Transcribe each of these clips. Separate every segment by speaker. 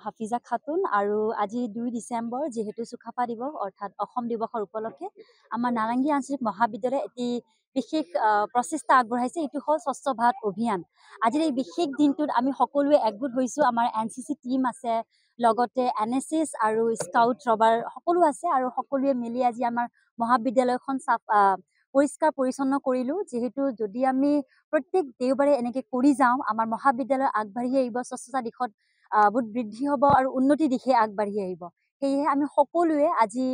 Speaker 1: হাফিজা খাতুন আৰু আজি 2 ডিচেম্বৰ যেহেতু চুকাফা দিৱস অৰ্থাৎ অসম দিৱসৰ উপলক্ষে আমাৰ নাৰেংগী আঞ্চলিক মহাবিদ্যালয়ে এটি বিশেষ প্ৰচেষ্টা আগবঢ়াইছে। এইটো হ'ল স্বচ্ছ ভাৰত অভিযান। আজিৰ এই বিশেষ দিনটোত আমি সকলোৱে একগোট হৈছোঁ। আমাৰ এনচিচি টিম আছে, লগতে NSS আৰু স্কাউট ৰবাৰ সকলো আছে আৰু সকলোৱে মিলি আজি আমাৰ মহাবিদ্যালয়খন পৰিষ্কাৰ পৰিচ্ছন্ন কৰিলোঁ। যিহেতু যদি আমি প্ৰত্যেক দেওবাৰে এনেকৈ কৰি যাওঁ, আমাৰ মহাবিদ্যালয় আগবাঢ়ি আহিব, স্বচ্ছতা দিশত বহুত বৃদ্ধি হ'ব আৰু উন্নতিৰ দিশে আগবাঢ়ি আহিব। সেয়েহে আমি সকলোৱে আজি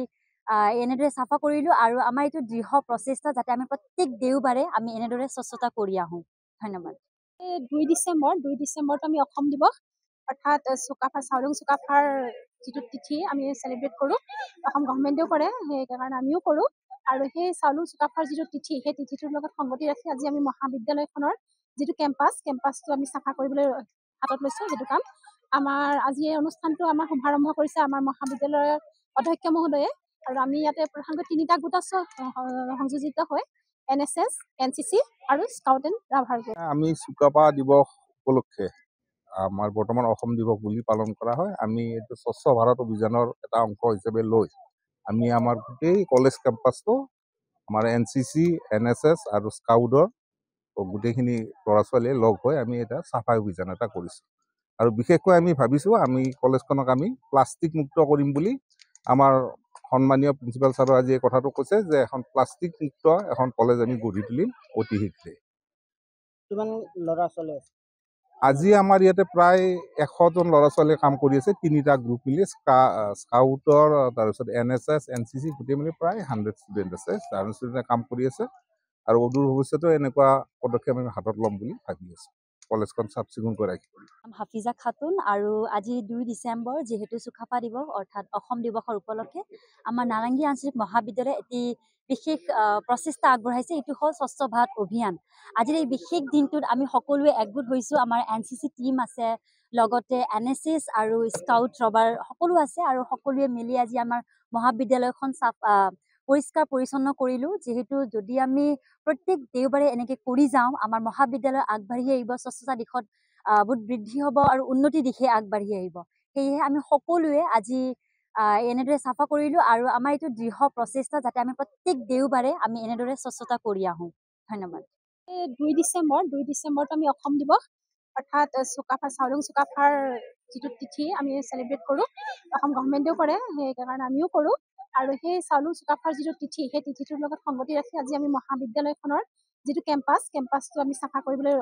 Speaker 1: এনেদৰে চাফা কৰিলোঁ আৰু আমাৰ এইটো দৃঢ় প্ৰচেষ্টা যাতে আমি প্ৰত্যেক দেওবাৰে আমি এনেদৰে স্বচ্ছতা কৰি আহোঁ। ধন্যবাদ।
Speaker 2: 2 ডিচেম্বৰত আমি অসম দিৱস অৰ্থাৎ চাউলুং চুকাফাৰ যিটো তিথি আমি চেলিব্ৰেট কৰোঁ, অসম গভৰ্ণমেণ্টেও কৰে, সেইকাৰণে আমিও কৰোঁ। আৰু সেই চাউলুং চুকাফাৰ যিটো তিথি, সেই তিথিটোৰ লগত সংগতি ৰাখি আজি আমি মহাবিদ্যালয়খনৰ যিটো কেম্পাছটো আমি চাফা কৰিবলৈ হাতত লৈছোঁ। সেইটো কাম আমাৰ আজি এই অনুষ্ঠানটো আমাৰ শুভাৰম্ভ কৰিছে আমাৰ মহাবিদ্যালয়ৰ অধ্যক্ষ মহোদয়ে। আৰু আমি ইয়াতে প্ৰধানকৈ 3টা গোট সংযোজিত হৈ NSS, NCC আৰু স্কাউট এণ্ড ৰাভাৰ গোট।
Speaker 3: আমি চুকাফা দিৱস উপলক্ষে আমাৰ বৰ্তমান অসম দিৱস বুলি পালন কৰা হয়। আমি এইটো স্বচ্ছ ভাৰত অভিযানৰ এটা অংশ হিচাপে লৈ আমি আমাৰ গোটেই কলেজ কেম্পাছটো আমাৰ NCC, NSS আৰু স্কাউটৰ গোটেইখিনি ল'ৰা ছোৱালীয়ে লগ হৈ আমি এটা চাফাই অভিযান এটা কৰিছোঁ। আৰু বিশেষকৈ আমি ভাবিছোঁ আমি কলেজখনক আমি প্লাষ্টিক মুক্ত কৰিম বুলি। আমাৰ সন্মানীয় প্ৰিন্সিপাল ছাৰে আজি এই কথাটো কৈছে যে এখন প্লাষ্টিক মুক্ত এখন কলেজ আমি গঢ়ি তুলিম অতি শীঘ্ৰে।
Speaker 4: কিমান ল'ৰা ছোৱালী আছে?
Speaker 3: আজি আমাৰ ইয়াতে প্ৰায় 100জন ল'ৰা ছোৱালীয়ে কাম কৰি আছে। 3টা গ্ৰুপ মিলি স্কাউটৰ, তাৰপিছত NSS, NCC গোটেই মিলি প্ৰায় 100 ষ্টুডেণ্ট আছে। 100 ষ্টুডেণ্টে কাম কৰি আছে আৰু অদূৰ ভৱিষ্যতেও এনেকুৱা পদক্ষেপ আমি হাতত ল'ম বুলি ভাবি আছোঁ। কলেজখন চাফ চিকুণ কৰি ৰাখিব।
Speaker 1: হাফিজা খাতুন আৰু আজি 2 ডিচেম্বৰ যেহেতু চুকাফা দিৱস অৰ্থাৎ অসম দিৱসৰ উপলক্ষে আমাৰ নাৰেংগী আঞ্চলিক মহাবিদ্যালয়ে এটি বিশেষ প্ৰচেষ্টা আগবঢ়াইছে। এইটো হ'ল স্বচ্ছ ভাৰত অভিযান। আজিৰ এই বিশেষ দিনটোত আমি সকলোৱে একগোট হৈছোঁ। আমাৰ NCC টিম আছে, লগতে NSS আৰু স্কাউট ৰবাৰ সকলো আছে আৰু সকলোৱে মিলি আজি আমাৰ মহাবিদ্যালয়খন পৰিষ্কাৰ পৰিচ্ছন্ন কৰিলোঁ। যিহেতু যদি আমি প্ৰত্যেক দেওবাৰে এনেকৈ কৰি যাওঁ, আমাৰ মহাবিদ্যালয় আগবাঢ়ি আহিব, স্বচ্ছতা দিশত বহুত বৃদ্ধি হ'ব আৰু উন্নতিৰ দিশে আগবাঢ়ি আহিব। সেয়েহে আমি সকলোৱে আজি এনেদৰে চাফা কৰিলোঁ আৰু আমাৰ এইটো দৃঢ় প্ৰচেষ্টা যাতে আমি প্ৰত্যেক দেওবাৰে আমি এনেদৰে স্বচ্ছতা কৰি আহোঁ। ধন্যবাদ।
Speaker 2: 2 ডিচেম্বৰত আমি অসম দিৱস অৰ্থাৎ চাউলুং চুকাফাৰ যিটো তিথি আমি চেলিব্ৰেট কৰোঁ, অসম গভৰ্ণমেণ্টেও কৰে, সেইকাৰণে আমিও কৰোঁ। আৰু সেই চাউলুং চুকাফাৰ যিটো তিথি, সেই তিথিটোৰ লগত সংগতি ৰাখি আজি আমি মহাবিদ্যালয়খনৰ যিটো কেম্পাছটো আমি চাফা কৰিবলৈ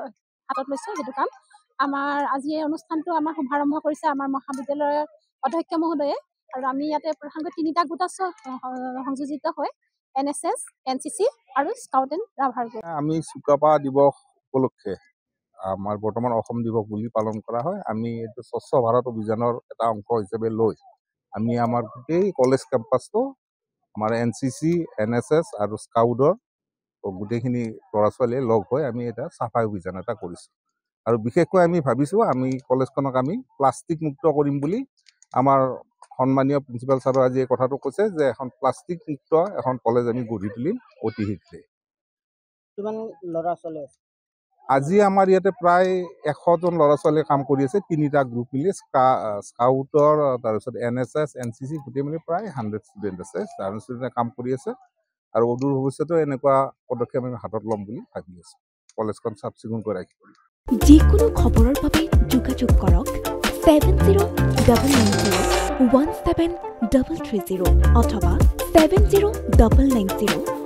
Speaker 2: হাতত লৈছোঁ। সেইটো কাম আমাৰ আজি এই অনুষ্ঠানটো আমাৰ শুভাৰম্ভ কৰিছে আমাৰ মহাবিদ্যালয়ৰ অধ্যক্ষ মহোদয়ে। আৰু আমি ইয়াতে প্ৰধানকৈ 3টা গোট সংযোজিত হৈ NSS, NCC আৰু স্কাউট এণ্ড ৰাভাৰ গোট।
Speaker 3: আমি চুকাফা দিৱস উপলক্ষে আমাৰ বৰ্তমান অসম দিৱস বুলি পালন কৰা হয়। আমি এইটো স্বচ্ছ ভাৰত অভিযানৰ এটা অংশ হিচাপে লৈ আমি আমাৰ গোটেই কলেজ কেম্পাছটো আমাৰ NCC, NSS আৰু স্কাউটৰ গোটেইখিনি ল'ৰা ছোৱালীয়ে লগ হৈ আমি এটা চাফাই অভিযান এটা কৰিছোঁ। আৰু বিশেষকৈ আমি ভাবিছোঁ আমি কলেজখনক আমি প্লাষ্টিক মুক্ত কৰিম বুলি। আমাৰ সন্মানীয় প্ৰিন্সিপাল ছাৰে আজি এই কথাটো কৈছে যে এখন প্লাষ্টিক মুক্ত এখন কলেজ আমি গঢ়ি তুলিম অতি শীঘ্ৰে।
Speaker 4: কিমান ল'ৰা ছোৱালী আছে?
Speaker 3: আজি আমাৰ ইয়াতে প্ৰায় 100জন ল'ৰা ছোৱালীয়ে কাম কৰি আছে। 3টা গ্ৰুপ মিলি স্কাউটৰ, তাৰপিছত NSS, NCC গোটেই মিলি প্ৰায় 100 ষ্টুডেণ্ট আছে। 100 ষ্টুডেণ্টে কাম কৰি আছে আৰু অদূৰ ভৱিষ্যতেও এনেকুৱা পদক্ষেপ আমি হাতত ল'ম বুলি ভাবি আছোঁ। কলেজখন চাফ চিকুণ কৰি ৰাখিব।
Speaker 5: যিকোনো খবৰৰ বাবে যোগাযোগ কৰক 7099017330 অথবা 709901